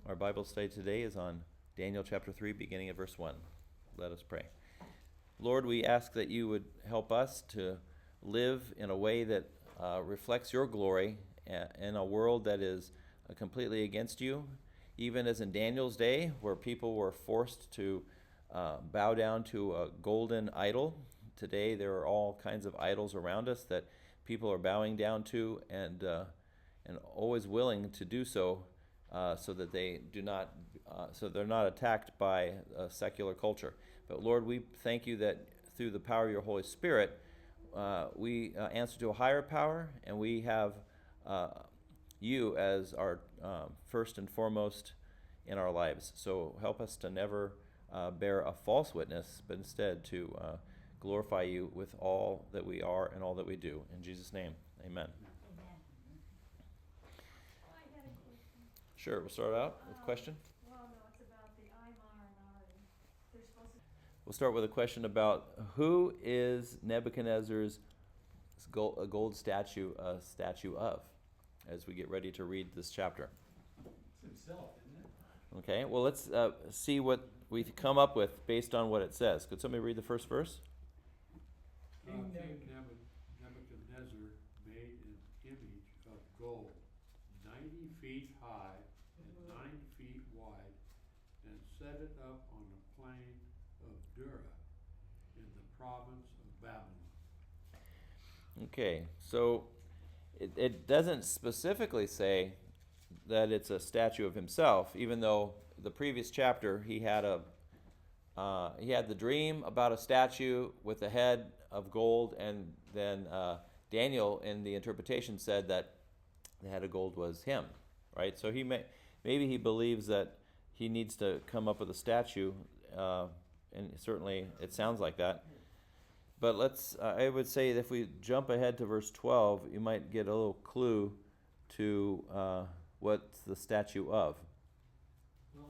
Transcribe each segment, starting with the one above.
Our Bible study today is on Daniel chapter 3, beginning at verse 1. Let us pray. Lord, we ask that you would help us to live in a way that reflects your glory in a world that is completely against you, even as in Daniel's day, where people were forced to bow down to a golden idol. Today, there are all kinds of idols around us that people are bowing down to and always willing to do so. So that they do not, so they're not attacked by secular culture. But Lord, we thank you that through the power of your Holy Spirit, we answer to a higher power, and we have you as our first and foremost in our lives. So help us to never bear a false witness, but instead to glorify you with all that we are and all that we do. In Jesus' name, amen. Sure, we'll start out with a question. Well, no, it's about the Imar and Ari. They're supposed to. We'll start with a question about who is Nebuchadnezzar's gold statue a statue of, as we get ready to read this chapter. It's himself, isn't it? Okay, well, let's see what we come up with based on what it says. Could somebody read the first verse? King Nebuchadnezzar made an image of gold, 90 feet high and 9 feet wide, and set it up on the plain of Dura in the province of Babylon. Okay, so it doesn't specifically say that it's a statue of himself, even though the previous chapter he had the dream about a statue with a head of gold, and then Daniel in the interpretation said that the head of gold was him, right? So maybe he believes that he needs to come up with a statue, and certainly it sounds like that. But I would say that if we jump ahead to verse 12, you might get a little clue to what's the statue of. Well,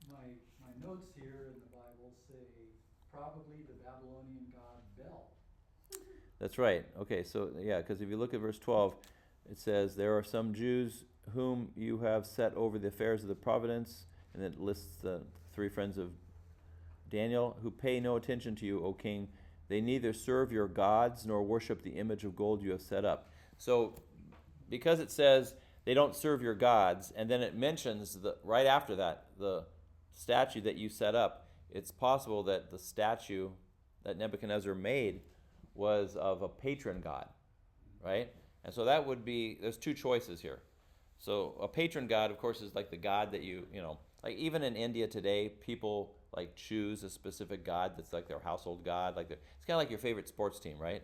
my notes here in the Bible say probably the Babylonian god Bel. That's right. Okay, so yeah, because if you look at verse 12, it says, there are some Jews whom you have set over the affairs of the providence, and it lists the three friends of Daniel, who pay no attention to you, O king. They neither serve your gods nor worship the image of gold you have set up. So because it says they don't serve your gods, and then it mentions right after that, the statue that you set up, it's possible that the statue that Nebuchadnezzar made was of a patron god, right? And so that would be, there's two choices here. So a patron god, of course, is like the god that you know, like even in India today, people like choose a specific god that's like their household god. It's kind of like your favorite sports team, right?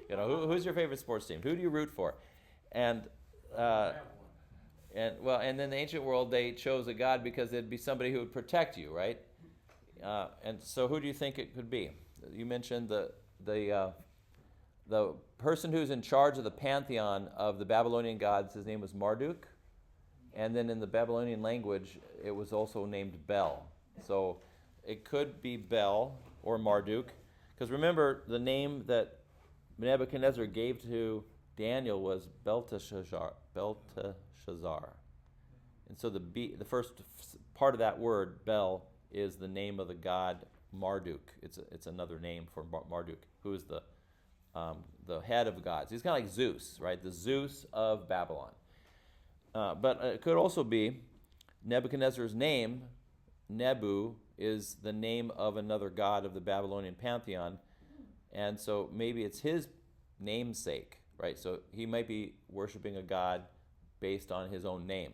You know, who's your favorite sports team? Who do you root for? And then in the ancient world, they chose a god because it'd be somebody who would protect you, right? And so who do you think it could be? You mentioned the person who's in charge of the pantheon of the Babylonian gods, his name was Marduk. And then in the Babylonian language, it was also named Bel. So it could be Bel or Marduk. Because remember, the name that Nebuchadnezzar gave to Daniel was Belteshazzar. And so the first part of that word, Bel, is the name of the god Marduk. It's another name for Marduk, who is the head of gods. He's kind of like Zeus, right? The Zeus of Babylon. But it could also be Nebuchadnezzar's name, Nebu, is the name of another god of the Babylonian pantheon. And so maybe it's his namesake, right? So he might be worshiping a god based on his own name.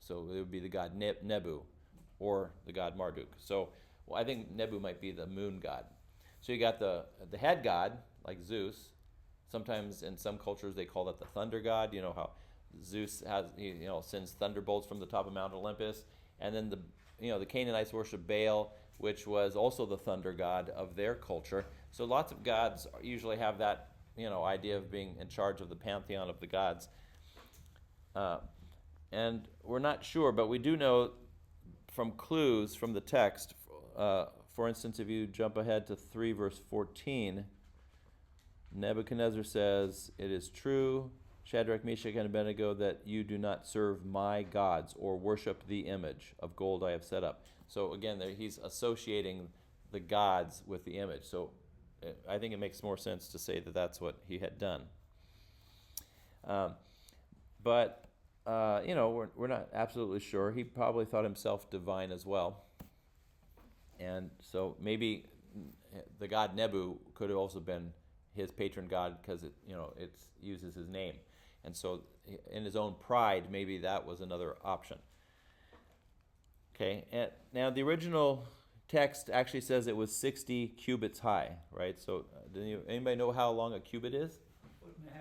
So it would be the god Nebu or the god Marduk. So I think Nebu might be the moon god. So you got the head god, like Zeus. Sometimes in some cultures they call that the thunder god. You know how Zeus sends thunderbolts from the top of Mount Olympus. And then the Canaanites worship Baal, which was also the thunder god of their culture. So lots of gods usually have that idea of being in charge of the pantheon of the gods. And we're not sure, but we do know from clues from the text, for instance, if you jump ahead to 3 verse 14, Nebuchadnezzar says, "It is true Shadrach, Meshach, and Abednego, that you do not serve my gods or worship the image of gold I have set up. So again, there he's associating the gods with the image. So I think it makes more sense to say that that's what he had done. But we're not absolutely sure. He probably thought himself divine as well. And so maybe the god Nebu could have also been his patron god because it uses his name. And so in his own pride, maybe that was another option. Okay, and now the original text actually says it was 60 cubits high, right? So anybody know how long a cubit is? 1.5 feet.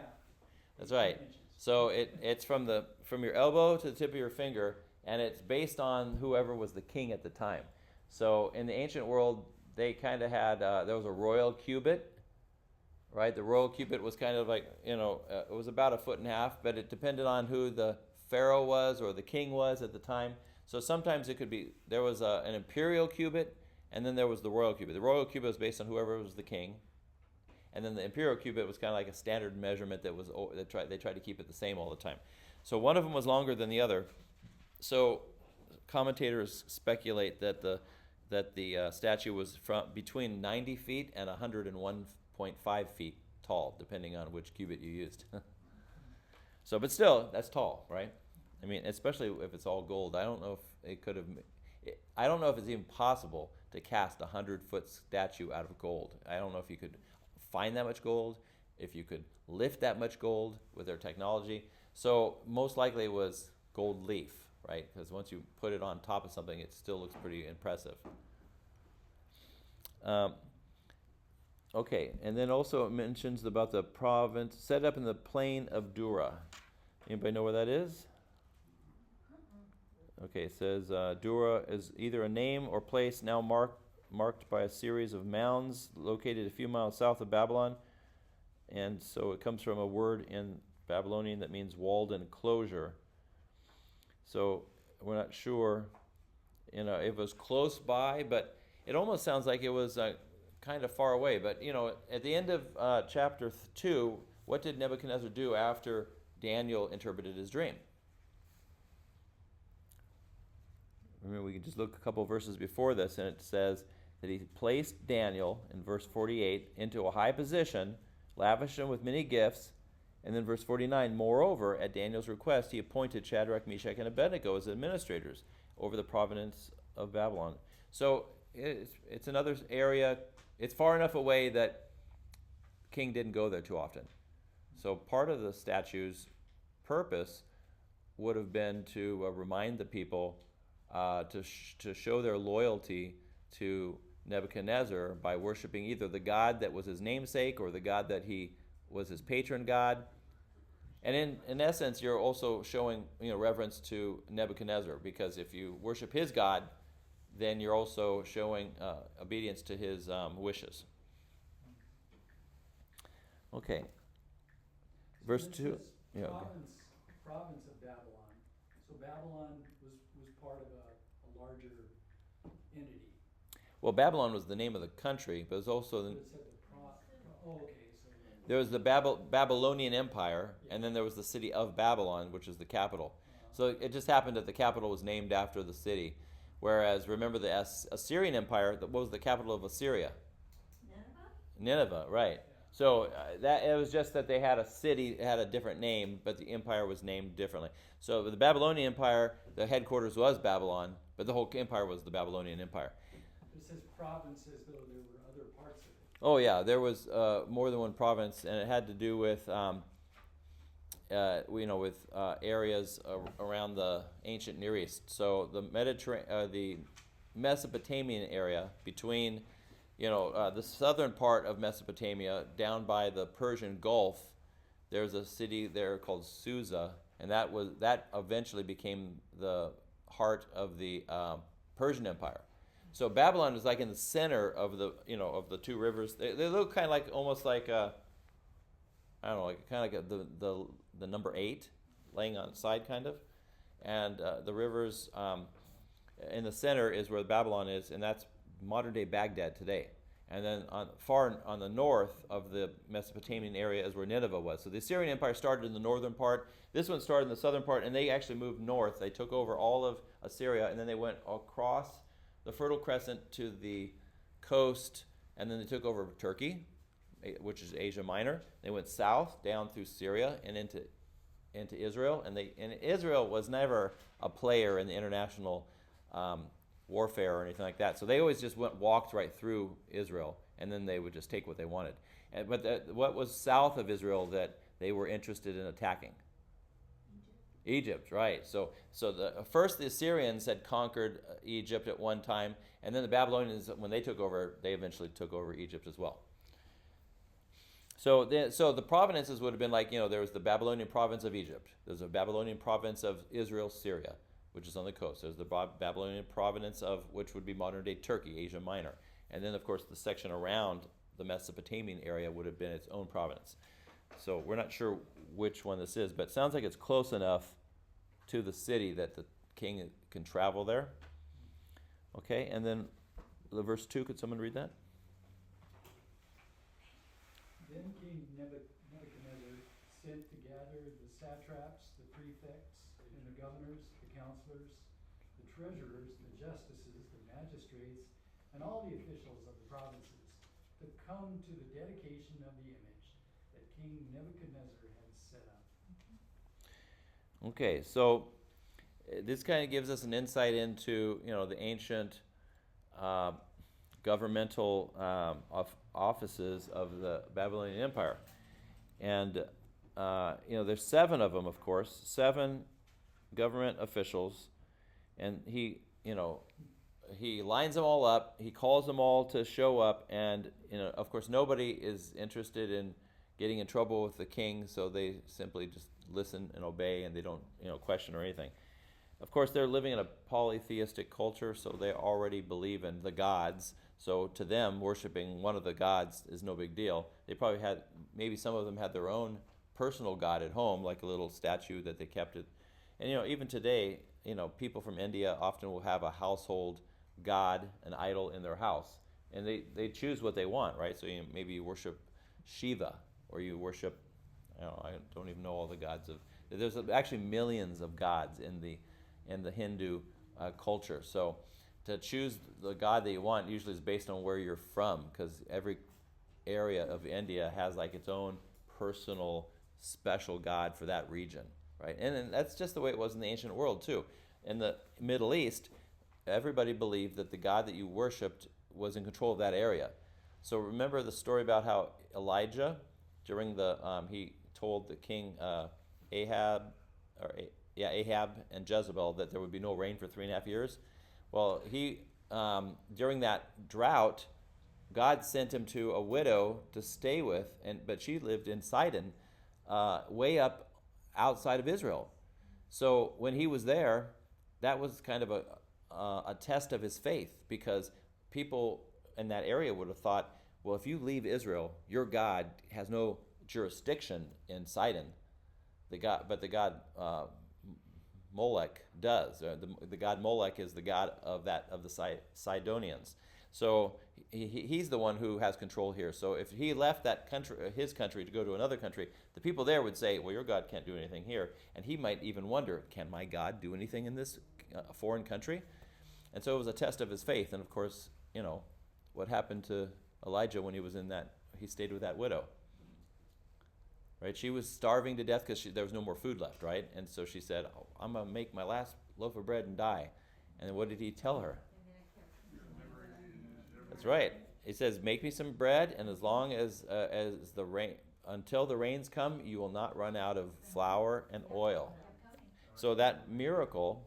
That's right. 18 inches. So it's from your elbow to the tip of your finger, and it's based on whoever was the king at the time. So in the ancient world, they kind of had, there was a royal cubit, right? The royal cubit was kind of like, it was about 1.5 feet, but it depended on who the pharaoh was or the king was at the time. So sometimes it could be, there was an imperial cubit, and then there was the royal cubit. The royal cubit was based on whoever was the king. And then the imperial cubit was kind of like a standard measurement they tried to keep it the same all the time. So one of them was longer than the other. So commentators speculate that the statue was from between 90 feet and 101.5 feet tall, depending on which cubit you used. So, but still, that's tall, right? I mean, especially if it's all gold. I don't know if it could have. I don't know if it's even possible to cast a 100-foot statue out of gold. I don't know if you could find that much gold, if you could lift that much gold with their technology. So most likely it was gold leaf, right? Because once you put it on top of something, it still looks pretty impressive. Okay, and then also it mentions about the province set up in the plain of Dura. Anybody know where that is? Okay, it says Dura is either a name or place now marked by a series of mounds located a few miles south of Babylon. And so it comes from a word in Babylonian that means walled enclosure. So we're not sure, if it was close by, but it almost sounds like it was kind of far away. But, at the end of chapter 2, what did Nebuchadnezzar do after Daniel interpreted his dream? Remember, we can just look a couple verses before this, and it says that he placed Daniel, in verse 48, into a high position, lavished him with many gifts, and then verse 49, moreover, at Daniel's request, he appointed Shadrach, Meshach, and Abednego as administrators over the province of Babylon. So it's another area. It's far enough away that the king didn't go there too often. So part of the statue's purpose would have been to remind the people to show their loyalty to Nebuchadnezzar by worshiping either the god that was his namesake or the god that he was his patron god. And in essence, you're also showing reverence to Nebuchadnezzar, because if you worship his god, then you're also showing obedience to his wishes. Okay. Verse 2. Yeah, province of Babylon. So Babylon was part of a larger entity. Well, Babylon was the name of the country, but it was also But it said okay. There was the Babylonian Empire, and then there was the city of Babylon, which is the capital. So it just happened that the capital was named after the city. Whereas, remember the Assyrian Empire, what was the capital of Assyria? Nineveh, right. So that it was just that they had a city, it had a different name, but the empire was named differently. So the Babylonian Empire, the headquarters was Babylon, but the whole empire was the Babylonian Empire. It says provinces, though there were other parts of it. Oh yeah, there was more than one province, and it had to do with areas around the ancient Near East. So the Mesopotamian area between the southern part of Mesopotamia down by the Persian Gulf, there's a city there called Susa, and that eventually became the heart of the Persian Empire. So Babylon is like in the center of the two rivers. They look kind of like almost like the number 8 laying on its side kind of, and the rivers in the center is where Babylon is, and that's modern day Baghdad today. And then far on the north of the Mesopotamian area is where Nineveh was. So the Assyrian Empire started in the northern part. This one started in the southern part, and they actually moved north. They took over all of Assyria, and then they went across the Fertile Crescent to the coast, and then they took over Turkey, which is Asia Minor. They went south down through Syria and into Israel. And Israel was never a player in the international warfare or anything like that. So they always just walked right through Israel, and then they would just take what they wanted. But what was south of Israel that they were interested in attacking? Egypt, right. So first the Assyrians had conquered Egypt at one time, and then the Babylonians, when they took over, they eventually took over Egypt as well. So the provinces would have been like, there was the Babylonian province of Egypt. There's a Babylonian province of Israel, Syria, which is on the coast. There's the Babylonian province of which would be modern-day Turkey, Asia Minor. And then, of course, the section around the Mesopotamian area would have been its own province. So we're not sure which one this is, but it sounds like it's close enough to the city that the king can travel there. Okay, and then the verse 2, could someone read that? Then King Nebuchadnezzar sent to gather the satraps, the prefects, and the governors, the counselors, the treasurers, the justices, the magistrates, and all the officials of the provinces to come to the dedication of the image that King Nebuchadnezzar had set up. Okay, so this kind of gives us an insight into, the ancient governmental offices of the Babylonian Empire. And, there's 7 of them, of course, 7 government officials. And he lines them all up. He calls them all to show up. And, of course, nobody is interested in getting in trouble with the king, so they simply just listen and obey, and they don't, question or anything. Of course, they're living in a polytheistic culture, so they already believe in the gods. So to them, worshiping one of the gods is no big deal. They probably maybe some of them had their own personal god at home, like a little statue that they kept it. And, even today, people from India often will have a household god, an idol in their house. And they choose what they want, right? So maybe you worship Shiva, or you worship, I don't even know all the gods there's actually millions of gods in the Hindu culture. So to choose the god that you want usually is based on where you're from, because every area of India has like its own personal special god for that region, right? And that's just the way it was in the ancient world too. In the Middle East, everybody believed that the god that you worshipped was in control of that area. So remember the story about how Elijah, during he told the king Ahab and Jezebel that there would be no rain for 3.5 years. Well, he during that drought, God sent him to a widow to stay with, but she lived in Sidon, way up outside of Israel. So when he was there, that was kind of a test of his faith, because people in that area would have thought, well, if you leave Israel, your God has no jurisdiction in Sidon. But the god Molech does. The god Molech is the god of the Sidonians. So he's the one who has control here. So if he left that country, his country, to go to another country, the people there would say, well, your God can't do anything here. And he might even wonder, can my God do anything in this foreign country? And so it was a test of his faith. And of course, what happened to Elijah when he was he stayed with that widow. Right? She was starving to death because there was no more food left, right? And so she said, I'm going to make my last loaf of bread and die. And what did he tell her? That's right. He says, make me some bread, and as long as the rain, until the rains come, you will not run out of flour and oil. So that miracle,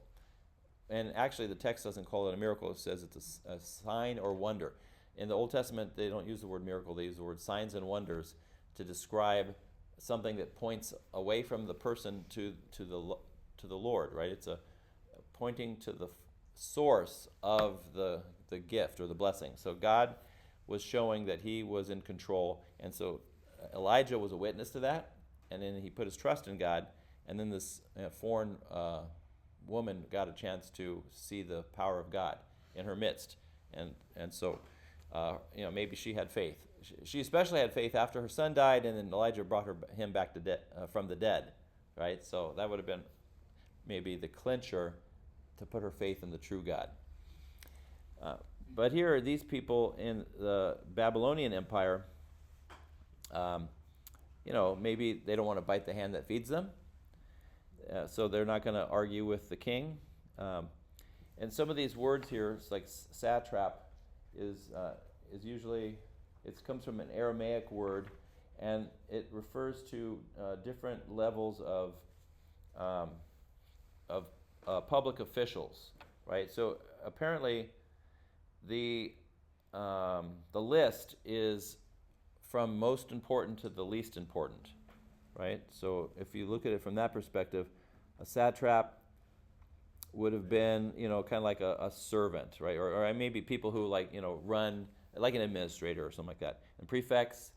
and actually the text doesn't call it a miracle, it says it's a sign or wonder. In the Old Testament, they don't use the word miracle, they use the word signs and wonders to describe something that points away from the person to the Lord, right? It's a pointing to the source of the gift or the blessing. So God was showing that he was in control, and so Elijah was a witness to that, and then he put his trust in God, and then this foreign woman got a chance to see the power of God in her midst, and so maybe she had faith. She especially had faith after her son died, and then Elijah brought him back from the dead, right? So that would have been maybe the clincher to put her faith in the true God. But here are these people in the Babylonian Empire. Maybe they don't want to bite the hand that feeds them, so they're not going to argue with the king. And some of these words here, it's like satrap, is usually, it comes from an Aramaic word, and it refers to different levels of public officials, right? So apparently, the list is from most important to the least important, right? So if you look at it from that perspective, a satrap would have been, kind of like a servant, right? Or maybe people who run, like an administrator or something like that. And prefects,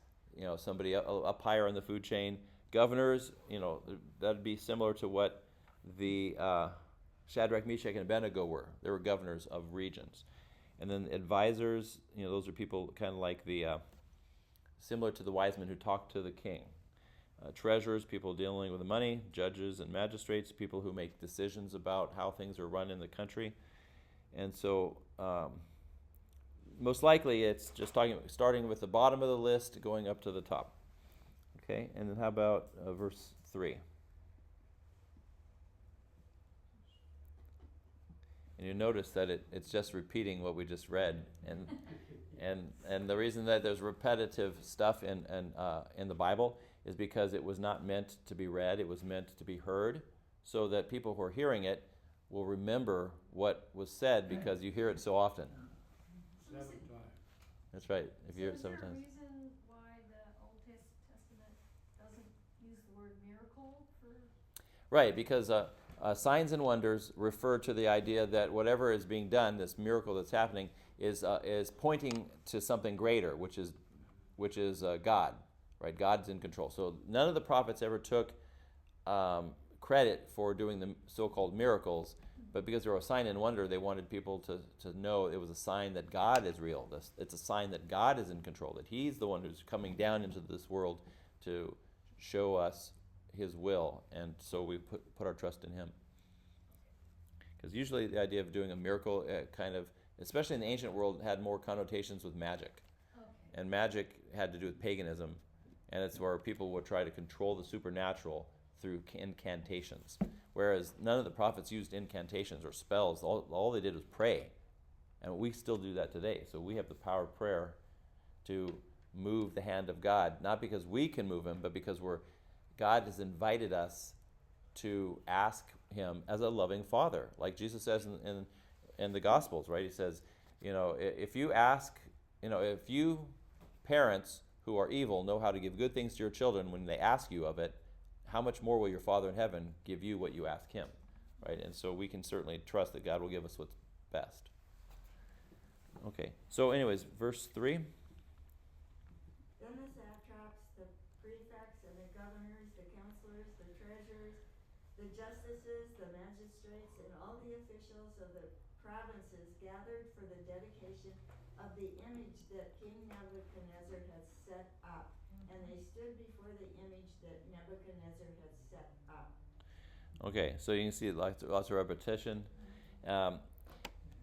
somebody up higher on the food chain. Governors, that'd be similar to what the Shadrach, Meshach, and Abednego were. They were governors of regions. And then advisors, those are people kind of like similar to the wise men who talked to the king. Treasurers, people dealing with the money. Judges and magistrates, people who make decisions about how things are run in the country. And so most likely it's just starting with the bottom of the list, going up to the top. Okay, and then how about verse 3? And you notice that it's just repeating what we just read, and the reason that there's repetitive stuff in the Bible is because it was not meant to be read; it was meant to be heard, so that people who are hearing it will remember what was said because you hear it so often. 7 times. That's right. If you hear it 7 Is there a times. reason why the Old Testament doesn't use the word miracle for? Right, because signs and wonders refer to the idea that whatever is being done, this miracle that's happening, is pointing to something greater, which is God. Right, God's in control. So none of the prophets ever took credit for doing the so-called miracles, but because they were a sign and wonder, they wanted people to know it was a sign that God is real. It's a sign that God is in control, that He's the one who's coming down into this world to show us His will, and so we put our trust in Him. Because usually the idea of doing a miracle especially in the ancient world, had more connotations with magic. Okay. And magic had to do with paganism, and it's where people would try to control the supernatural through incantations. Whereas none of the prophets used incantations or spells. All they did was pray. And we still do that today. So we have the power of prayer to move the hand of God, not because we can move Him, but because God has invited us to ask Him as a loving Father. Like Jesus says in the Gospels, right? He says, if you parents who are evil know how to give good things to your children when they ask you of it, how much more will your Father in heaven give you what you ask Him, right? And so we can certainly trust that God will give us what's best. Okay, so anyways, verse 3. Then the satraps, the prefects, and the governors, the counselors, the treasurers, the justices, the magistrates, and all the officials of the provinces gathered for the dedication of the image that King Nebuchadnezzar had set up. And they stood before the image that Nebuchadnezzar had set up. Okay, so you can see lots of repetition.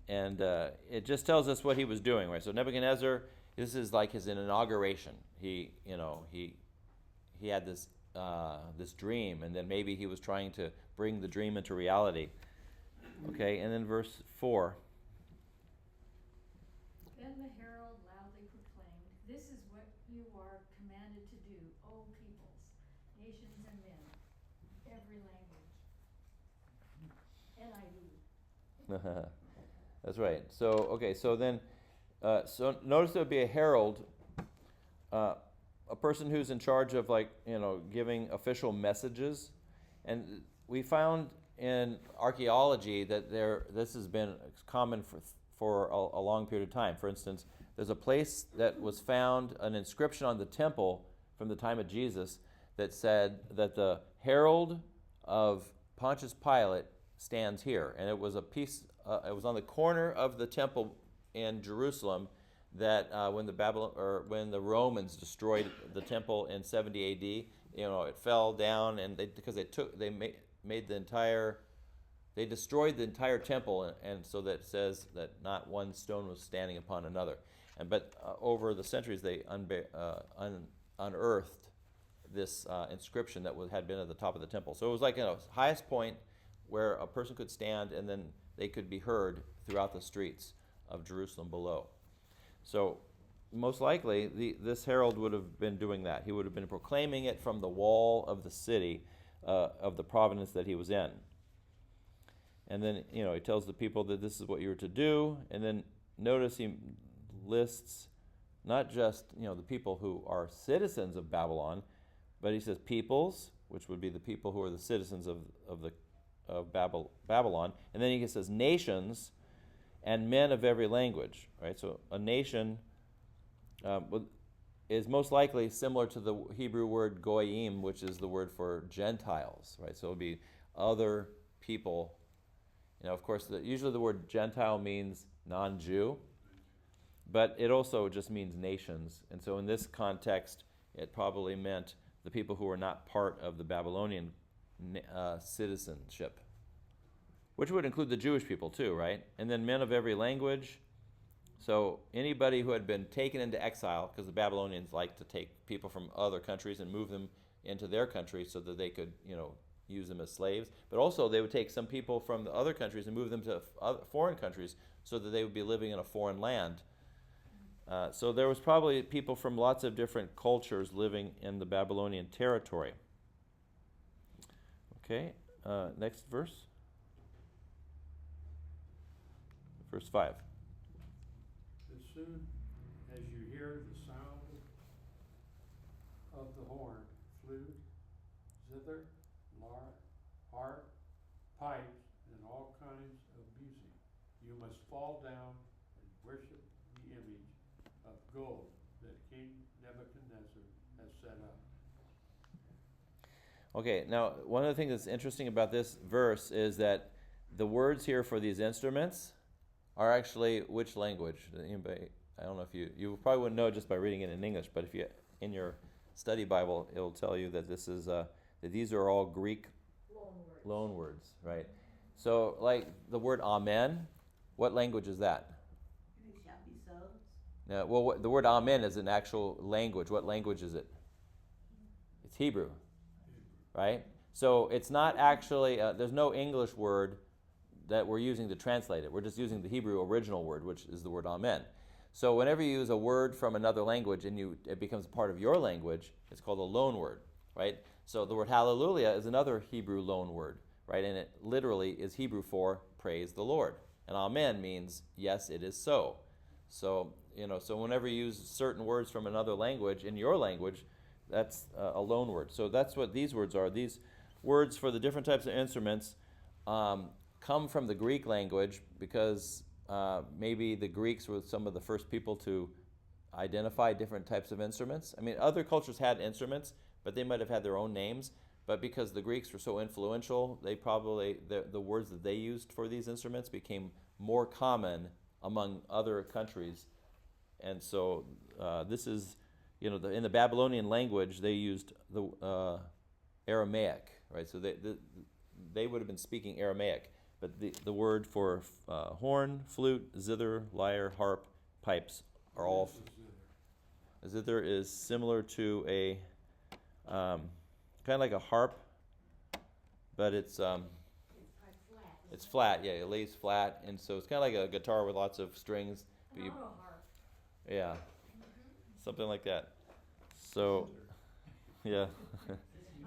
And it just tells us what he was doing, right? So Nebuchadnezzar, this is like his inauguration. He had this dream, and then maybe he was trying to bring the dream into reality. Okay, and then verse 4. Then the herald loudly proclaimed, "This is what you are commanded to do, O peoples, nations, and men, every language." NIV. That's right. So, okay, so then, so notice there would be a herald, a person who's in charge of, giving official messages. And we found in archaeology that this has been common for a long period of time. For instance, there's a place that was found, an inscription on the temple from the time of Jesus that said that the herald of Pontius Pilate stands here. And it was a piece, it was on the corner of the temple in Jerusalem that when the Romans destroyed the temple in 70 A.D., it fell down, and they destroyed the entire temple, and so that it says that not one stone was standing upon another. But over the centuries, they unearthed this inscription that had been at the top of the temple. So it was like highest point where a person could stand, and then they could be heard throughout the streets of Jerusalem below. So most likely, this herald would have been doing that. He would have been proclaiming it from the wall of the city of the province that he was in. And then, he tells the people that this is what you're to do. And then notice he lists not just, the people who are citizens of Babylon, but he says peoples, which would be the people who are the citizens of Babylon. And then he says nations and men of every language, right? So a nation is most likely similar to the Hebrew word goyim, which is the word for Gentiles, right? So it would be other people. Of course, usually the word Gentile means non-Jew, but it also just means nations. And so in this context, it probably meant the people who were not part of the Babylonian citizenship, which would include the Jewish people too, right? And then men of every language. So anybody who had been taken into exile, because the Babylonians like to take people from other countries and move them into their country so that they could, use them as slaves. But also they would take some people from the other countries and move them to other foreign countries so that they would be living in a foreign land. So there was probably people from lots of different cultures living in the Babylonian territory. Okay, next verse. Verse 5. As soon as you hear the sound of the horn, flute, zither, lyre, harp, pipes, and all kinds of music, you must fall down and worship the image of gold that King Nebuchadnezzar has set up. Okay, now one of the things that's interesting about this verse is that the words here for these instruments are actually which language? Anybody, I don't know if you probably wouldn't know just by reading it in English, but if you in your study Bible, it'll tell you that this is that these are all Greek loan words, right? So, like the word Amen, what language is that? It shall be so. Now, well, the word Amen is an actual language. What language is it? It's Hebrew, right? So it's not actually. There's no English word that we're using to translate it. We're just using the Hebrew original word, which is the word Amen. So whenever you use a word from another language and it becomes part of your language, it's called a loan word, right? So the word hallelujah is another Hebrew loan word, right? And it literally is Hebrew for praise the Lord. And Amen means yes, it is so. So, so whenever you use certain words from another language in your language, that's a loan word. So that's what these words are. These words for the different types of instruments come from the Greek language because maybe the Greeks were some of the first people to identify different types of instruments. I mean, other cultures had instruments, but they might have had their own names. But because the Greeks were so influential, they probably the words that they used for these instruments became more common among other countries. And so this is, in the Babylonian language, they used the Aramaic, right? So they would have been speaking Aramaic. But the word for horn, flute, zither, lyre, harp, pipes are all. A zither is similar to a kind of like a harp, but it's flat. Yeah, it lays flat, and so it's kind of like a guitar with lots of strings. An auto harp. Yeah, something like that. So, yeah,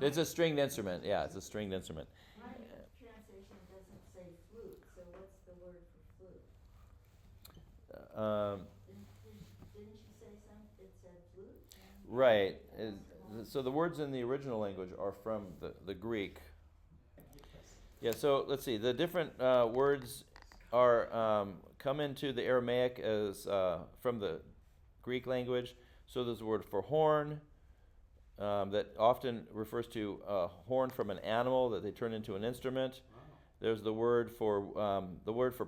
it's a stringed instrument. Yeah, it's a stringed instrument. My translation doesn't say flute, so what's the word for flute? Didn't you say something? It said flute? Right. So the words in the original language are from the Greek. Yeah, so let's see. The different words are come into the Aramaic as from the Greek language. So there's a word for horn that often refers to a horn from an animal that they turn into an instrument. There's the word for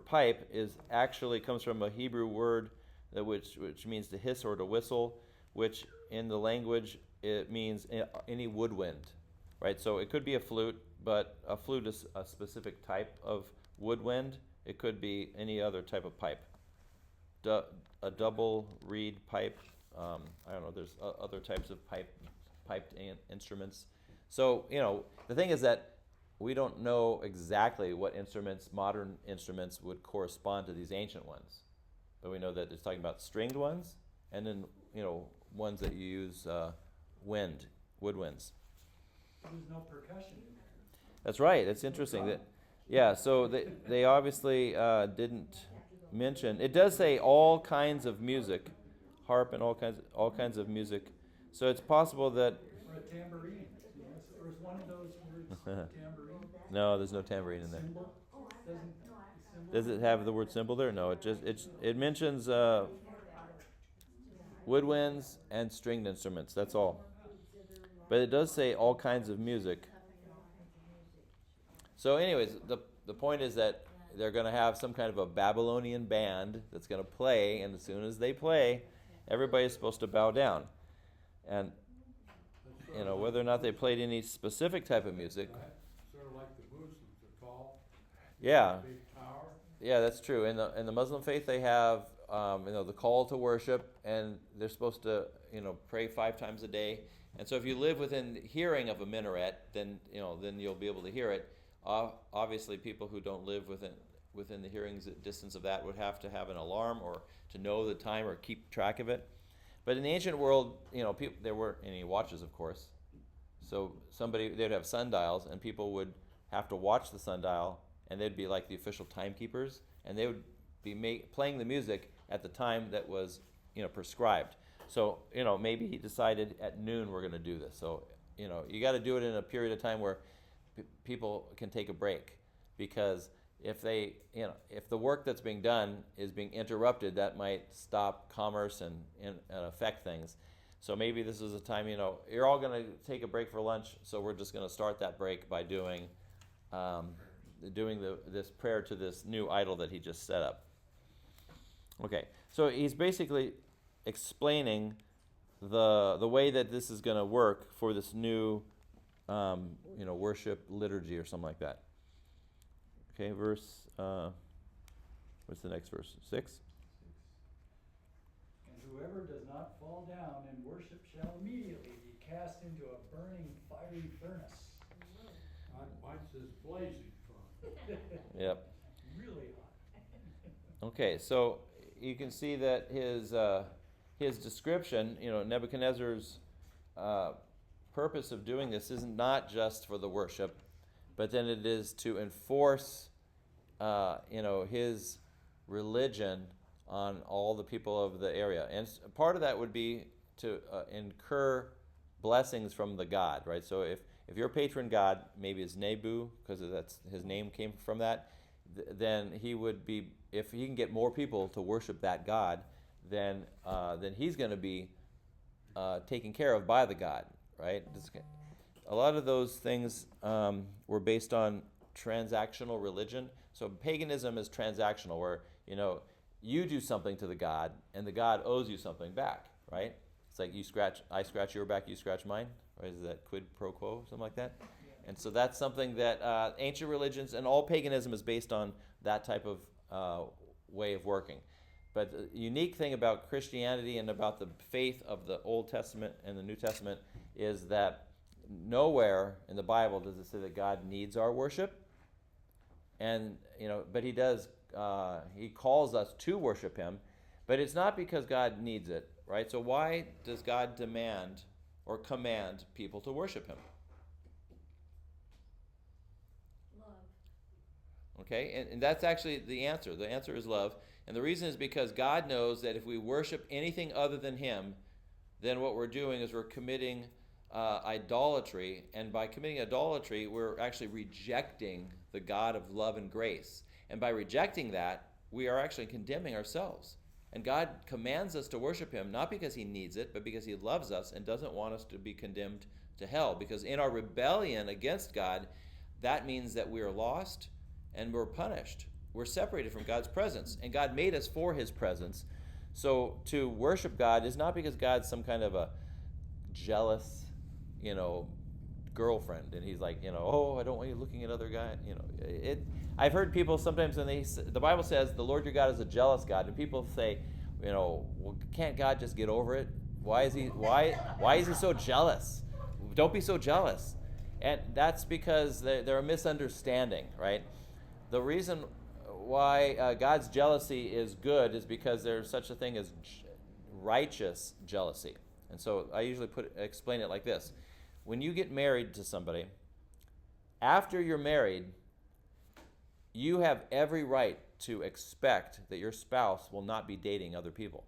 pipe is actually comes from a Hebrew word which means to hiss or to whistle, which in the language it means any woodwind, right? So it could be a flute, but a flute is a specific type of woodwind. It could be any other type of pipe. A double reed pipe. I don't know. There's other types of piped instruments. So the thing is that we don't know exactly what modern instruments would correspond to these ancient ones, but we know that it's talking about stringed ones, and then ones that you use woodwinds. There's no percussion in there. That's right. It's interesting that, yeah. So they obviously didn't mention. It does say all kinds of music, harp and all kinds of music. So it's possible that. Or a tambourine. Or is one of those words tambourine? No, there's no tambourine in there. Cymbal? Does it have the word cymbal there? No. It mentions woodwinds and stringed instruments. That's all. But it does say all kinds of music. So anyways, the point is that they're going to have some kind of a Babylonian band that's going to play, and as soon as they play, everybody's supposed to bow down. And whether or not they played any specific type of music. Sort of like the Muslims, the call. Yeah. Big tower. Yeah, that's true. In the Muslim faith, they have the call to worship, and they're supposed to pray 5 times a day. And so if you live within hearing of a minaret, then you'll be able to hear it. Obviously, people who don't live within the hearing distance of that would have to have an alarm or to know the time or keep track of it. But in the ancient world, there weren't any watches, of course. So they'd have sundials, and people would have to watch the sundial, and they'd be like the official timekeepers, and they would be playing the music at the time that was prescribed. So maybe he decided at noon we're going to do this. So you got to do it in a period of time where people can take a break, because if the work that's being done is being interrupted, that might stop commerce and affect things. So maybe this is a time, you're all going to take a break for lunch, so we're just going to start that break by doing this prayer to this new idol that he just set up. Okay, so he's basically explaining the way that this is going to work for this new worship liturgy or something like that. Okay, what's the next verse? 6? And whoever does not fall down and worship shall immediately be cast into a burning fiery furnace. Mine says blazing fun. Yep. Really hot. Okay, so you can see that his description, Nebuchadnezzar's purpose of doing this is not just for the worship, but then it is to enforce, his religion on all the people of the area. And part of that would be to incur blessings from the god, right? So if your patron god maybe is Nebu, because that's his name came from that, then he would be, if he can get more people to worship that god, then he's going to be taken care of by the god, right? A lot of those things were based on transactional religion. So paganism is transactional, where you do something to the god, and the god owes you something back, right? It's like I scratch your back, you scratch mine, right? Is that quid pro quo, something like that? And so that's something that ancient religions and all paganism is based on, that type of way of working. But the unique thing about Christianity and about the faith of the Old Testament and the New Testament is that nowhere in the Bible does it say that God needs our worship. And but he does. He calls us to worship him, but it's not because God needs it, right? So why does God demand or command people to worship him? Love. Okay, and that's actually the answer. The answer is love. And the reason is because God knows that if we worship anything other than him, then what we're doing is we're committing idolatry. And by committing idolatry, we're actually rejecting the God of love and grace. And by rejecting that, we are actually condemning ourselves. And God commands us to worship him, not because he needs it, but because he loves us and doesn't want us to be condemned to hell. Because in our rebellion against God, that means that we are lost and we're punished. We're separated from God's presence. And God made us for his presence. So to worship God is not because God's some kind of a jealous, girlfriend, and he's like, oh, I don't want you looking at other guys. I've heard people sometimes when the Bible says the Lord your God is a jealous God, and people say, well, can't God just get over it? Why is he so jealous? Don't be so jealous. And that's because they're a misunderstanding, right? The reason why God's jealousy is good is because there's such a thing as righteous jealousy. And so I usually explain it like this. When you get married to somebody, after you're married, you have every right to expect that your spouse will not be dating other people.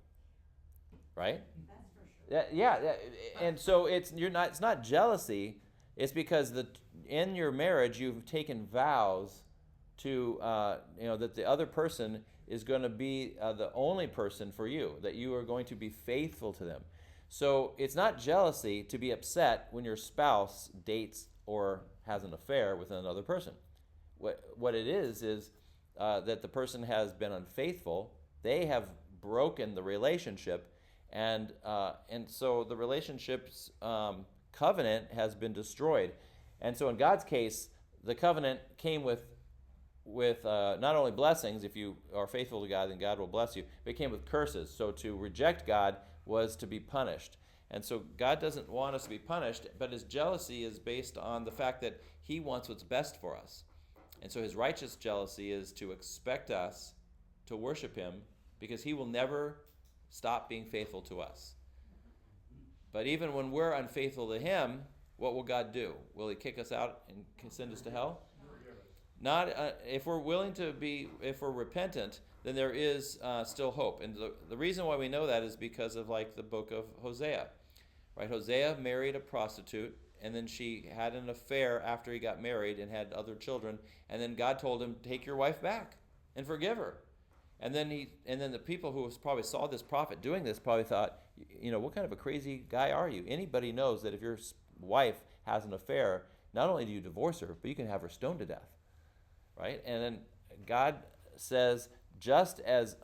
Right? That's for sure. Yeah. And so it's not jealousy. It's because in your marriage you've taken vows to that the other person is going to be the only person for you, that you are going to be faithful to them. So it's not jealousy to be upset when your spouse dates or has an affair with another person. What it is that the person has been unfaithful. They have broken the relationship, and so the relationship's covenant has been destroyed. And so in God's case, the covenant came with not only blessings. If you are faithful to God, then God will bless you. But it came with curses. So to reject God was to be punished. And so God doesn't want us to be punished, but his jealousy is based on the fact that he wants what's best for us. And so his righteous jealousy is to expect us to worship him, because he will never stop being faithful to us. But even when we're unfaithful to him, what will God do? Will he kick us out and send us to hell? Not if we're willing to be, if we're repentant, then there is still hope. And the reason why we know that is because of like the book of Hosea, right? Hosea married a prostitute, and then she had an affair after he got married and had other children. And then God told him, take your wife back and forgive her. And then the people who probably saw this prophet doing this probably thought, what kind of a crazy guy are you? Anybody knows that if your wife has an affair, not only do you divorce her, but you can have her stoned to death. Right? And then God says, just as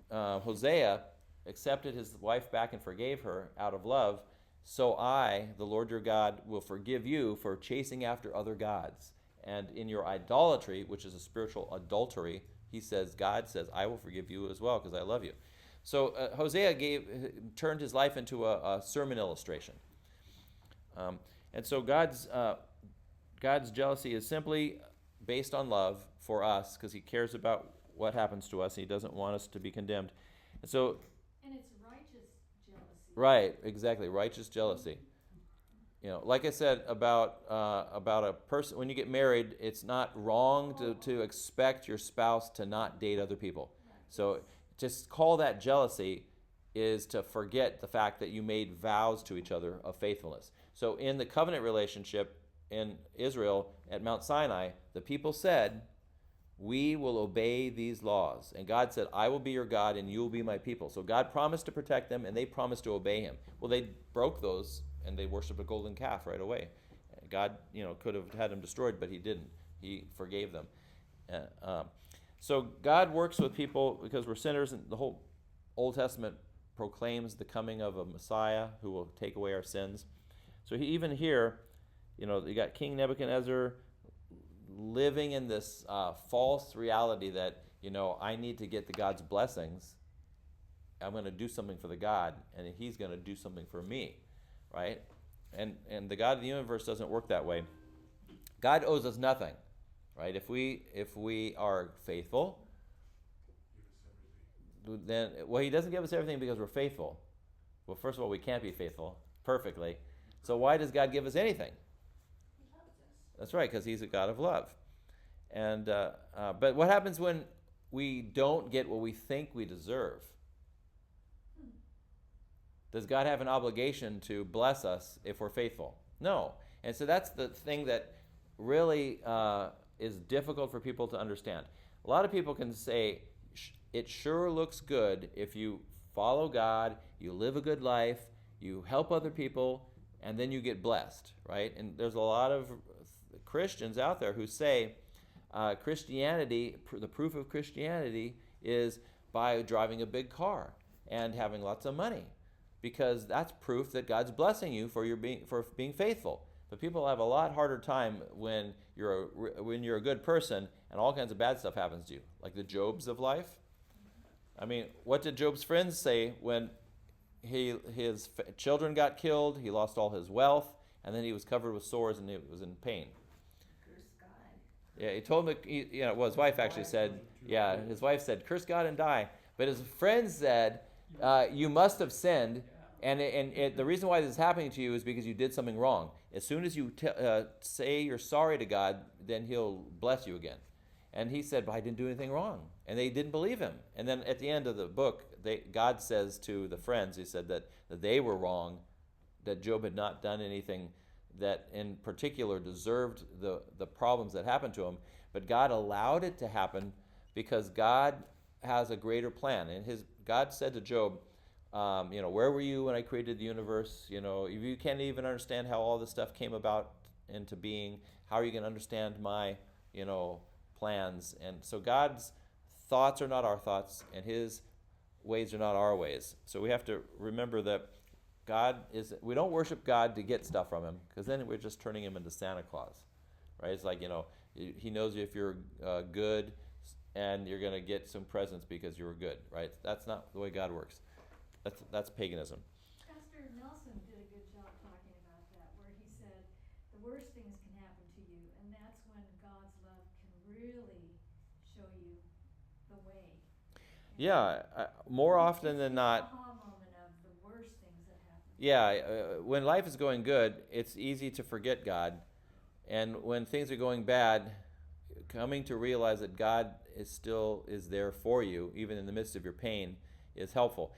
Hosea accepted his wife back and forgave her out of love, so I, the Lord your God, will forgive you for chasing after other gods. And in your idolatry, which is a spiritual adultery, God says, I will forgive you as well because I love you. So Hosea turned his life into a sermon illustration. And so God's jealousy is simply based on love for us, because he cares about what happens to us. He doesn't want us to be condemned. And it's righteous jealousy. Right, exactly, righteous jealousy. Like I said about a person, when you get married, it's not wrong to expect your spouse to not date other people. So just call that jealousy is to forget the fact that you made vows to each other of faithfulness. So in the covenant relationship in Israel at Mount Sinai, the people said, we will obey these laws. And God said, I will be your God and you will be my people. So God promised to protect them, and they promised to obey him. Well, they broke those, and they worshiped a golden calf right away. God, could have had them destroyed, but he didn't. He forgave them. So God works with people because we're sinners, and the whole Old Testament proclaims the coming of a Messiah who will take away our sins. So even here, you got King Nebuchadnezzar living in this false reality that, I need to get the God's blessings. I'm going to do something for the God, and he's going to do something for me, right? And the God of the universe doesn't work that way. God owes us nothing, right? If we are faithful, then, he doesn't give us everything because we're faithful. Well, first of all, we can't be faithful perfectly. So why does God give us anything? That's right, because he's a God of love. And but what happens when we don't get what we think we deserve? Does God have an obligation to bless us if we're faithful? No. And so that's the thing that really is difficult for people to understand. A lot of people can say, it sure looks good if you follow God, you live a good life, you help other people, and then you get blessed, right? And there's a lot of Christians out there who say Christianity, the proof of Christianity is by driving a big car and having lots of money, because that's proof that God's blessing you for being faithful. But people have a lot harder time when you're a good person and all kinds of bad stuff happens to you, like the Jobs of life. I mean, what did Job's friends say when his children got killed, he lost all his wealth, and then he was covered with sores and he was in pain? Curse God. Yeah, he told him, well, his wife actually said, his wife said, curse God and die. But his friends said, you must have sinned, and the reason why this is happening to you is because you did something wrong. As soon as you say you're sorry to God, then he'll bless you again. And he said, but I didn't do anything wrong. And they didn't believe him. And then at the end of the book, God says to the friends, he said that they were wrong, that Job had not done anything that in particular deserved the problems that happened to him. But God allowed it to happen because God has a greater plan. And God said to Job, where were you when I created the universe? If you can't even understand how all this stuff came about into being, how are you going to understand my, plans? And so God's thoughts are not our thoughts, and his ways are not our ways. So we have to remember that we don't worship God to get stuff from him, because then we're just turning him into Santa Claus, right? It's like, he knows if you're good, and you're going to get some presents because you were good, right? That's not the way God works. That's paganism. Pastor Nelson did a good job talking about that, where he said the worst things can happen to you, and that's when God's love can really show you the way. Yeah, more often than not. Aha moment of the worst things that happen. Yeah, when life is going good, it's easy to forget God, and when things are going bad, coming to realize that God is there for you, even in the midst of your pain, is helpful.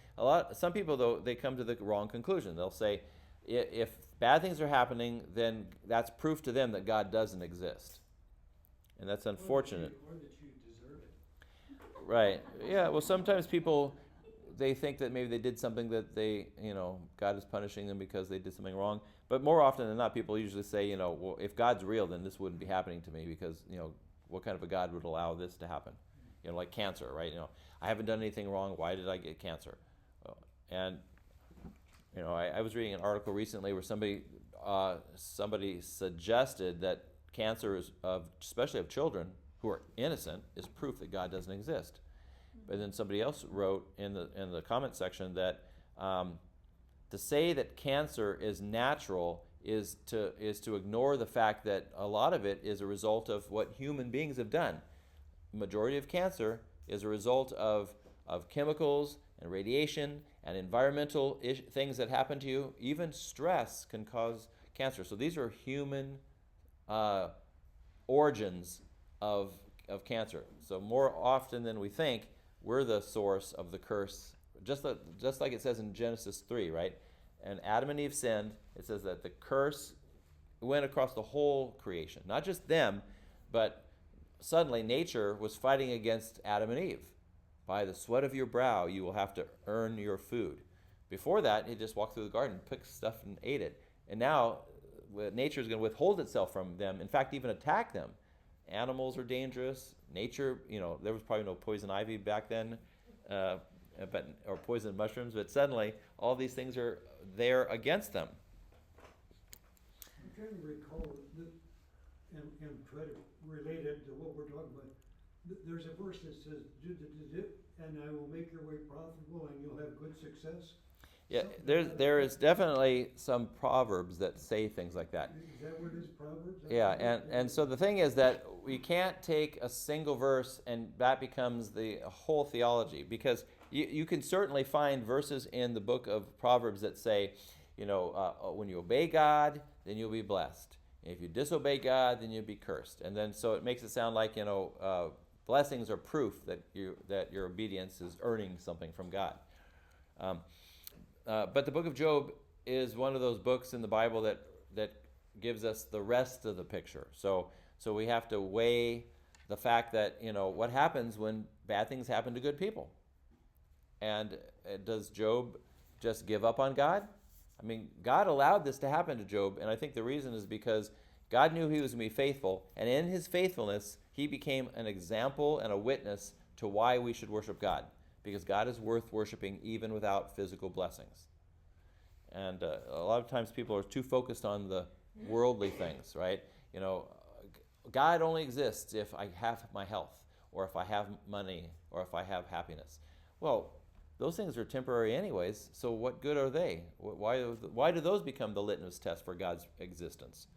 Some people, though, they come to the wrong conclusion. They'll say, if bad things are happening, then that's proof to them that God doesn't exist, and that's unfortunate. Or that you deserve it. Right. Yeah. Well, sometimes people, they think that maybe they did something that God is punishing them because they did something wrong. But more often than not, people usually say, well, if God's real, then this wouldn't be happening to me because, what kind of a God would allow this to happen? Like cancer, right? I haven't done anything wrong. Why did I get cancer? And I was reading an article recently where somebody suggested that cancer especially of children who are innocent, is proof that God doesn't exist. But then somebody else wrote in the comment section that to say that cancer is natural is to ignore the fact that a lot of it is a result of what human beings have done. The majority of cancer is a result of chemicals and radiation and environmental things that happen to you. Even stress can cause cancer. So these are human origins of cancer. So more often than we think, we're the source of the curse. Just like it says in Genesis 3, right? And Adam and Eve sinned. It says that the curse went across the whole creation. Not just them, but suddenly nature was fighting against Adam and Eve. By the sweat of your brow, you will have to earn your food. Before that, he just walked through the garden, picked stuff, and ate it. And now, nature is going to withhold itself from them. In fact, even attack them. Animals are dangerous. Nature, there was probably no poison ivy back then, or poison mushrooms. But suddenly, all these things are there against them. I'm trying to recall and try to relate it to what we're talking about. There's a verse that says, and I will make your way profitable and you'll have good success. Yeah, there is definitely some proverbs that say things like that. Is that what it is, Proverbs? Yeah, and so the thing is that we can't take a single verse and that becomes the whole theology, because you can certainly find verses in the book of Proverbs that say, when you obey God, then you'll be blessed. If you disobey God, then you'll be cursed. And then so it makes it sound like, blessings are proof that your obedience is earning something from God. But the book of Job is one of those books in the Bible that gives us the rest of the picture. So we have to weigh the fact that, what happens when bad things happen to good people. And does Job just give up on God? I mean, God allowed this to happen to Job, and I think the reason is because God knew he was going to be faithful, and in his faithfulness, he became an example and a witness to why we should worship God. because God is worth worshiping even without physical blessings. And a lot of times people are too focused on the worldly things, right? You know, God only exists if I have my health, or if I have money, or if I have happiness. Well, those things are temporary anyways, so what good are they? Why do those become the litmus test for God's existence?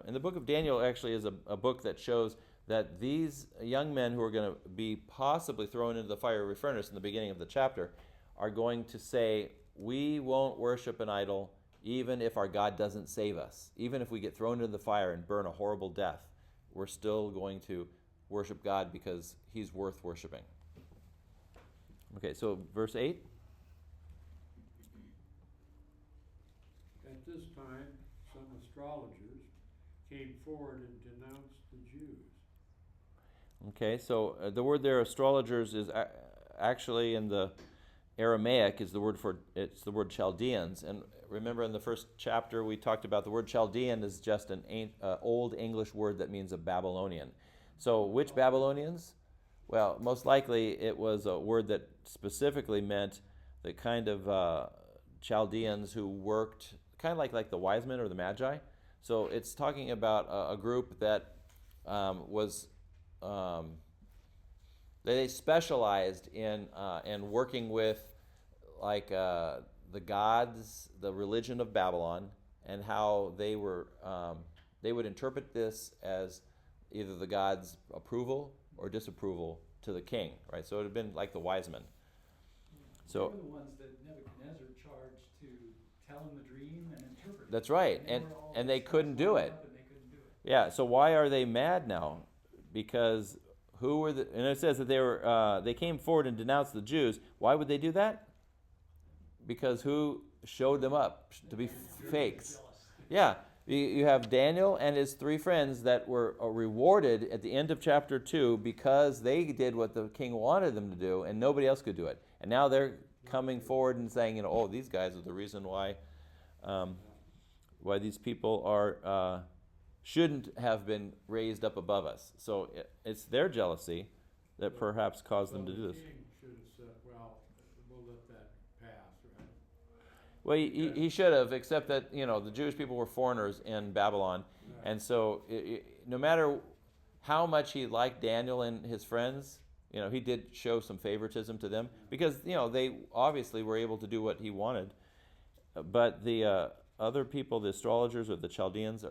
And the book of Daniel actually is a book that shows that these young men who are going to be possibly thrown into the fiery furnace in the beginning of the chapter are going to say, we won't worship an idol even if our God doesn't save us. Even if we get thrown into the fire and burn a horrible death, we're still going to worship God because he's worth worshiping. Okay, so verse 8. At this time, some astrologers came forward and denounced the Jews. Okay, so the word there, astrologers, is actually in the Aramaic it's the word Chaldeans. And remember in the first chapter we talked about the word Chaldean is just an old English word that means a Babylonian. So which Babylonians? Well, most likely it was a word that specifically meant the kind of Chaldeans who worked kind of like the wise men or the magi. So it's talking about a group that they specialized in working with like the gods, the religion of Babylon, and how they would interpret this as either the gods' approval or disapproval to the king, right? So it had been like the wise men. So they were the ones that Nebuchadnezzar charged to tell him the dream and interpret it. That's right, and they couldn't do it. Yeah. So why are they mad now? Because who were and it says that they came forward and denounced the Jews. Why would they do that? Because who showed them up to be fakes? Yeah. You have Daniel and his three friends that were rewarded at the end of chapter 2 because they did what the king wanted them to do, and nobody else could do it. And now they're coming forward and saying, oh, these guys are the reason why these people are shouldn't have been raised up above us. So it's their jealousy that perhaps caused them to do this. The king should have said, well, we'll let that pass, right? Well, he should have, except that, the Jewish people were foreigners in Babylon. Right. And so no matter how much he liked Daniel and his friends, he did show some favoritism to them because, they obviously were able to do what he wanted. But the other people, the astrologers or the Chaldeans,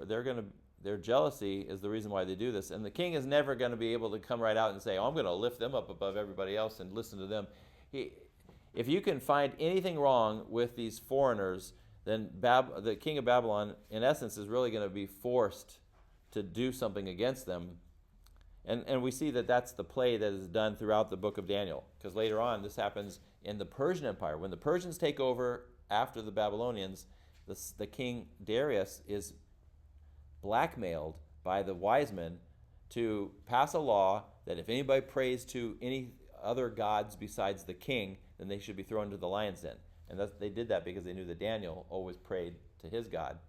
their jealousy is the reason why they do this. And the king is never going to be able to come right out and say, I'm going to lift them up above everybody else and listen to them. If you can find anything wrong with these foreigners, then the king of Babylon, in essence, is really going to be forced to do something against them. And we see that that's the play that is done throughout the book of Daniel. Because later on, this happens in the Persian Empire. When the Persians take over after the Babylonians, the king Darius is blackmailed by the wise men to pass a law that if anybody prays to any other gods besides the king, then they should be thrown into the lion's den. And they did that because they knew that Daniel always prayed to his God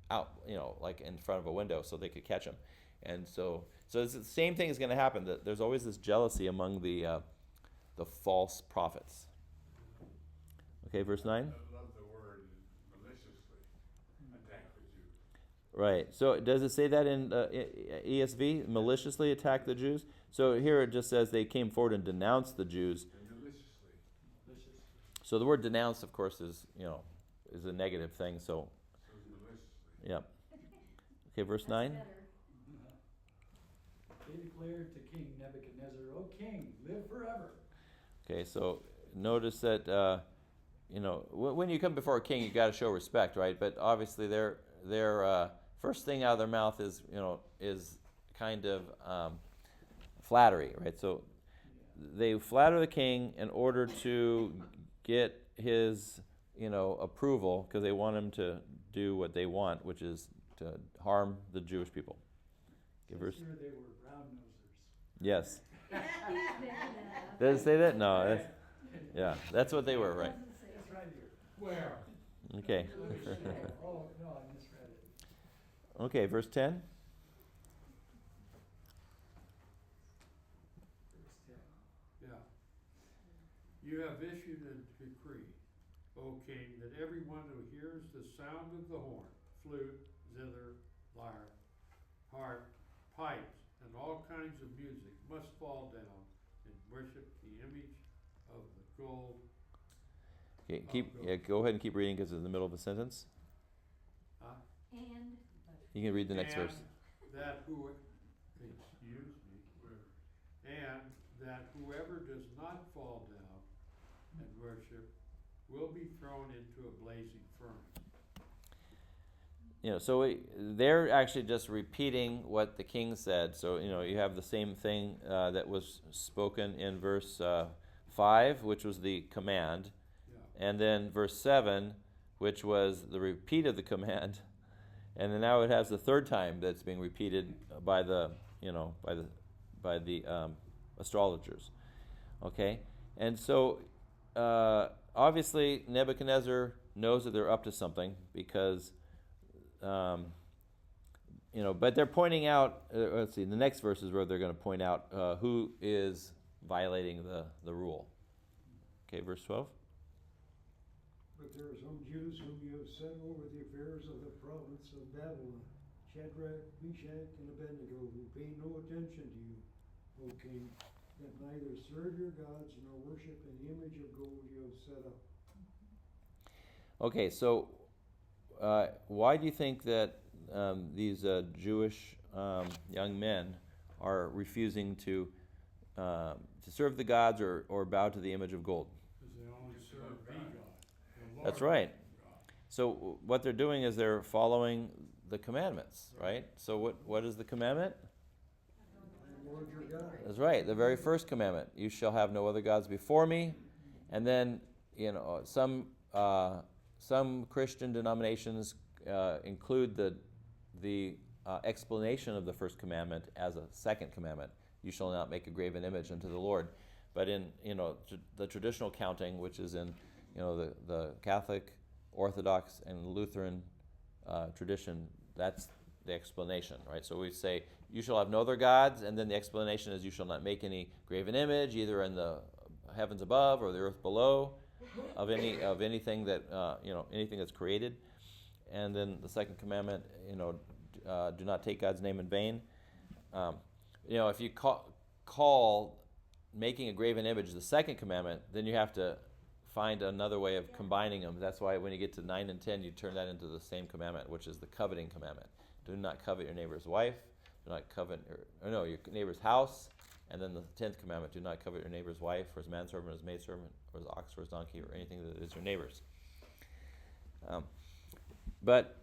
out, like in front of a window so they could catch him. And so it's the same thing is going to happen. That there's always this jealousy among the false prophets. Okay, verse 9. I love the word maliciously attack the Jews. Right. So does it say that in ESV? Maliciously attack the Jews? So here it just says they came forward and denounced the Jews. Maliciously. So the word denounce, of course, is a negative thing. So Maliciously. yeah. Okay, verse 9. Better. They declared to King Nebuchadnezzar, O king, live forever. Okay, so notice that when you come before a king, you got to show respect, right? But obviously, their first thing out of their mouth is kind of flattery, right? So they flatter the king in order to get his approval because they want him to do what they want, which is to harm the Jewish people. Okay, verse. Here they were brown nosers. Yes. Made that up. Does it say that? No. That's what they were, right? Doesn't say That's right here. Where? Okay. Oh, no, I misread it. Okay, verse 10. Verse 10. Yeah. You have issued a decree, O king, that everyone who hears the sound of the horn, flute, zither, lyre, harp, pipes, and all kinds of music must fall down and worship the image of the gold. Okay, go ahead and keep reading because it's in the middle of a sentence. And You can read the next verse. That excuse me, and that whoever does not fall down and worship will be thrown into a blazing furnace. So they're actually just repeating what the king said. So, you have the same thing that was spoken in verse 5, which was the command, and then verse 7, which was the repeat of the command, and then now it has the third time that's being repeated by the astrologers. Okay, and so obviously Nebuchadnezzar knows that they're up to something because. But they're pointing out, let's see, the next verse is where they're going to point out who is violating the rule. Okay, verse 12. But there are some Jews whom you have set over the affairs of the province of Babylon, Shadrach, Meshach, and Abednego, who pay no attention to you, O king, that neither serve your gods nor worship an image of gold you have set up. Okay, so why do you think that these Jewish young men are refusing to serve the gods or bow to the image of gold? Because they only serve the God. That's right. So what they're doing is they're following the commandments, right? So what is the commandment? Lord your God. That's right, the very first commandment. You shall have no other gods before me. And then, some Christian denominations include the explanation of the first commandment as a second commandment. You shall not make a graven image unto the Lord. But in the traditional counting, which is in the Catholic, Orthodox, and Lutheran tradition, that's the explanation, right? So we say you shall have no other gods, and then the explanation is you shall not make any graven image, either in the heavens above or the earth below, of anything that anything that's created. And then the second commandment, do not take God's name in vain. If you call making a graven image the second commandment, then you have to find another way of combining them. That's why when you get to 9 and 10, you turn that into the same commandment, which is the coveting commandment. Do not covet your neighbor's wife. Do not covet your neighbor's house. And then the 10th commandment, do not covet your neighbor's wife, or his manservant, or his maidservant, or his ox, or his donkey, or anything that is your neighbor's. But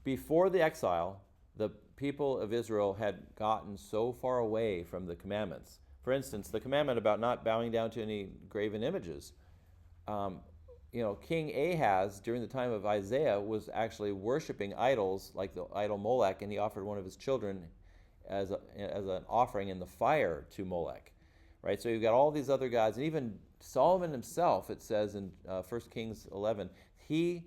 before the exile, the people of Israel had gotten so far away from the commandments. For instance, the commandment about not bowing down to any graven images. King Ahaz, during the time of Isaiah, was actually worshiping idols like the idol Molech, and he offered one of his children as an offering in the fire to Molech, right? So you've got all these other gods, and even Solomon himself, it says in 1 Kings 11, he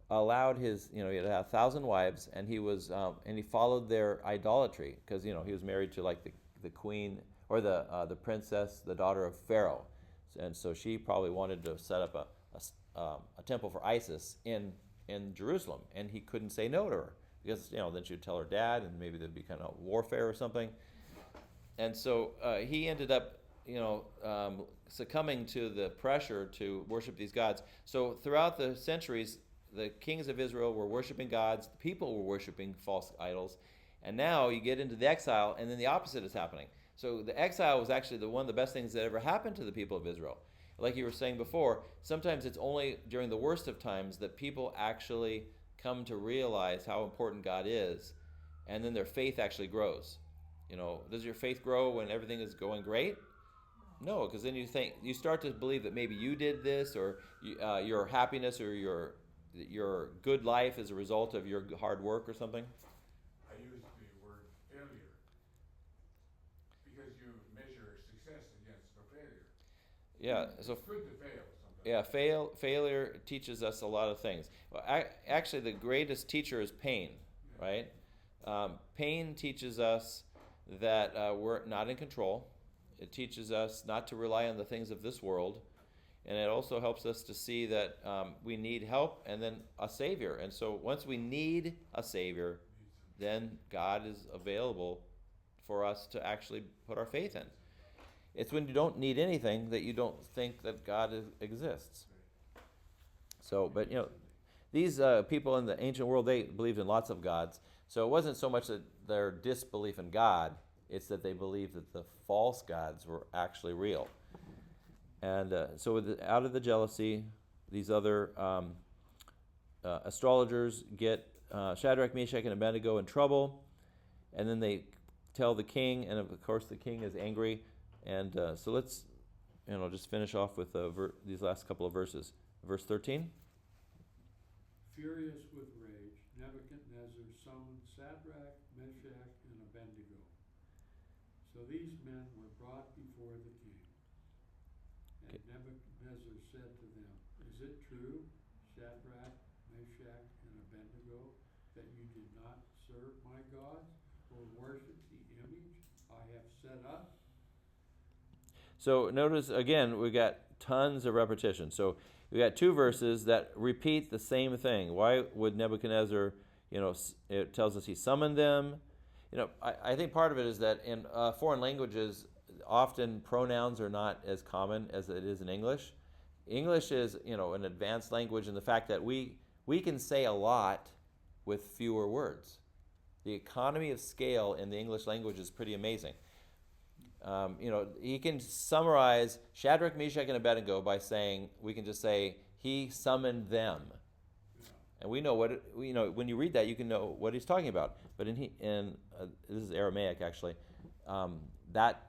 allowed his, he had 1,000 wives, and he was, and he followed their idolatry because he was married to like the queen or the princess, the daughter of Pharaoh, and so she probably wanted to set up a temple for Isis in Jerusalem, and he couldn't say no to her. Because then she would tell her dad, and maybe there'd be kind of warfare or something. And so he ended up, succumbing to the pressure to worship these gods. So throughout the centuries, the kings of Israel were worshiping gods. The people were worshiping false idols. And now you get into the exile, and then the opposite is happening. So the exile was actually one of the best things that ever happened to the people of Israel. Like you were saying before, sometimes it's only during the worst of times that people actually come to realize how important God is, and then their faith actually grows. Does your faith grow when everything is going great? No, because then you start to believe that maybe you did this, or your happiness or your good life is a result of your hard work or something. I use the word failure because you measure success against the failure. Yeah, so it's good to fail sometimes. Yeah, failure teaches us a lot of things. Well, actually, the greatest teacher is pain, right? Pain teaches us that we're not in control, it teaches us not to rely on the things of this world, and it also helps us to see that we need help and then a Savior. And so once we need a Savior, then God is available for us to actually put our faith in. It's when you don't need anything that you don't think that God exists. So, but these people in the ancient world, they believed in lots of gods. So it wasn't so much that their disbelief in God, it's that they believed that the false gods were actually real. And so out of the jealousy, these other astrologers get Shadrach, Meshach, and Abednego in trouble. And then they tell the king, and of course the king is angry. And so let's just finish off with these last couple of verses. Verse 13. Furious with rage, Nebuchadnezzar summoned Shadrach, Meshach, and Abednego. So these men were brought before the king. And Nebuchadnezzar said to them, "Is it true, Shadrach, Meshach, and Abednego, that you did not serve my gods or worship the image I have set up?" So notice, again, we got tons of repetition. So we got two verses that repeat the same thing. Why would Nebuchadnezzar, it tells us he summoned them. I think part of it is that in foreign languages, often pronouns are not as common as it is in English. English is, an advanced language in the fact that we can say a lot with fewer words. The economy of scale in the English language is pretty amazing. He can summarize Shadrach, Meshach, and Abednego by saying, we can just say, he summoned them. And we know when you read that, you can know what he's talking about. But this is Aramaic, actually. That,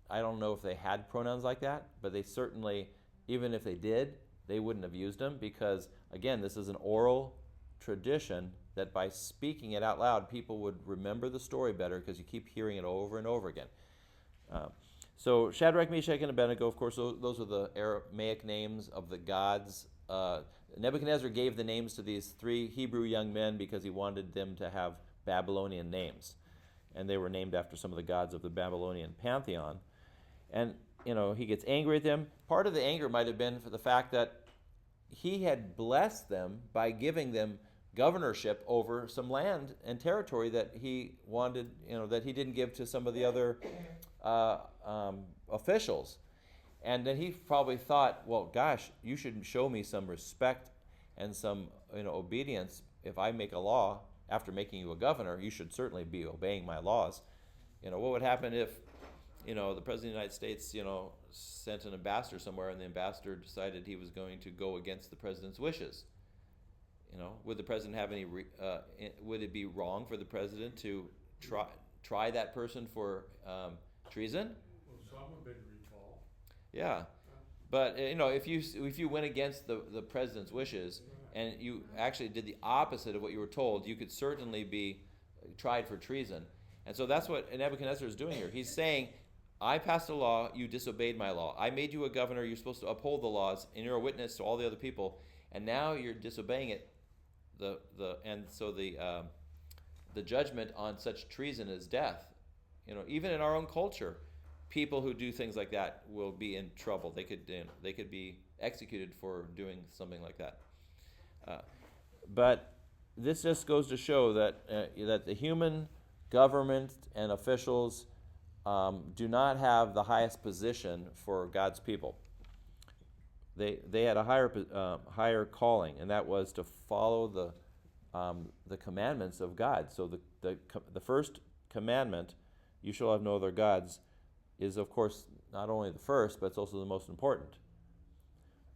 I don't know if they had pronouns like that, but they certainly, even if they did, they wouldn't have used them because, again, this is an oral tradition that by speaking it out loud, people would remember the story better because you keep hearing it over and over again. So Shadrach, Meshach, and Abednego, of course, those are the Aramaic names of the gods. Nebuchadnezzar gave the names to these three Hebrew young men because he wanted them to have Babylonian names. And they were named after some of the gods of the Babylonian pantheon. And, he gets angry at them. Part of the anger might have been for the fact that he had blessed them by giving them governorship over some land and territory that he wanted, that he didn't give to some of the other officials. And then he probably thought, well, gosh, you should show me some respect and some obedience. If I make a law after making you a governor, you should certainly be obeying my laws. What would happen if the President of the United States sent an ambassador somewhere and the ambassador decided he was going to go against the president's wishes? Would the president have any would it be wrong for the president to try that person for treason? Well, some have been recalled. Yeah, but if you went against the president's wishes and you actually did the opposite of what you were told, you could certainly be tried for treason. And so that's what Nebuchadnezzar is doing here. He's saying, I passed a law, you disobeyed my law. I made you a governor, you're supposed to uphold the laws, and you're a witness to all the other people, and now you're disobeying it. So the judgment on such treason is death. Even in our own culture, people who do things like that will be in trouble. They could be executed for doing something like that. But this just goes to show that the human government and officials do not have the highest position for God's people. They had a higher calling, and that was to follow the commandments of God. So the first commandment, you shall have no other gods, is of course not only the first, but it's also the most important.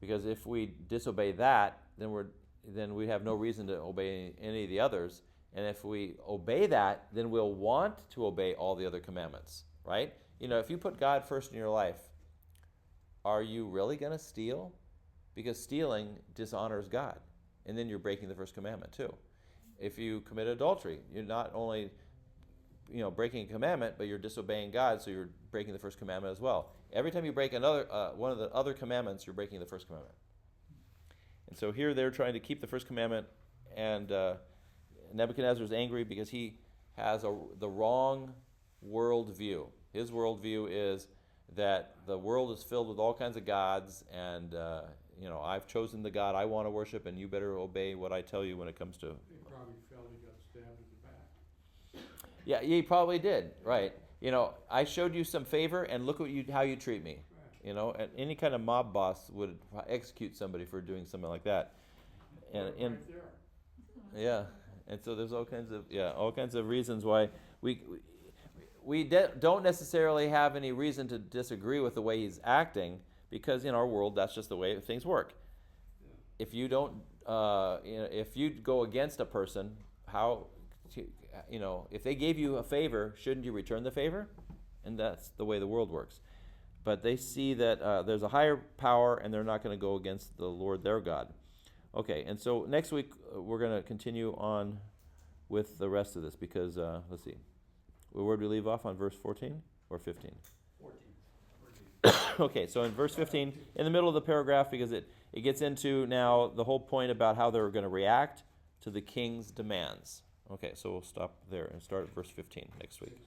Because if we disobey that, then we have no reason to obey any of the others. And if we obey that, then we'll want to obey all the other commandments, right? If you put God first in your life, are you really going to steal? Because stealing dishonors God. And then you're breaking the first commandment too. If you commit adultery, you're not only breaking a commandment, but you're disobeying God, so you're breaking the first commandment as well. Every time you break one of the other commandments, you're breaking the first commandment. And so here they're trying to keep the first commandment, and Nebuchadnezzar is angry because he has the wrong worldview. His worldview is that the world is filled with all kinds of gods, and I've chosen the God I want to worship, and you better obey what I tell you when it comes to. He probably felt he got stabbed in the back. Yeah, he probably did. Right. I showed you some favor, and look how you treat me. Right. And any kind of mob boss would execute somebody for doing something like that. And Right there. yeah, and so there's all kinds of reasons why we don't necessarily have any reason to disagree with the way he's acting, because in our world that's just the way things work. Yeah. If you don't, if you go against a person, if they gave you a favor, shouldn't you return the favor? And that's the way the world works. But they see that there's a higher power, and they're not going to go against the Lord their God. Okay, and so next week we're going to continue on with the rest of this, because let's see, where did we leave off, on verse 14 or 15? 14. Okay, so in verse 15, in the middle of the paragraph, because it gets into now the whole point about how they're going to react to the king's demands. Okay, so we'll stop there and start at verse 15 next week.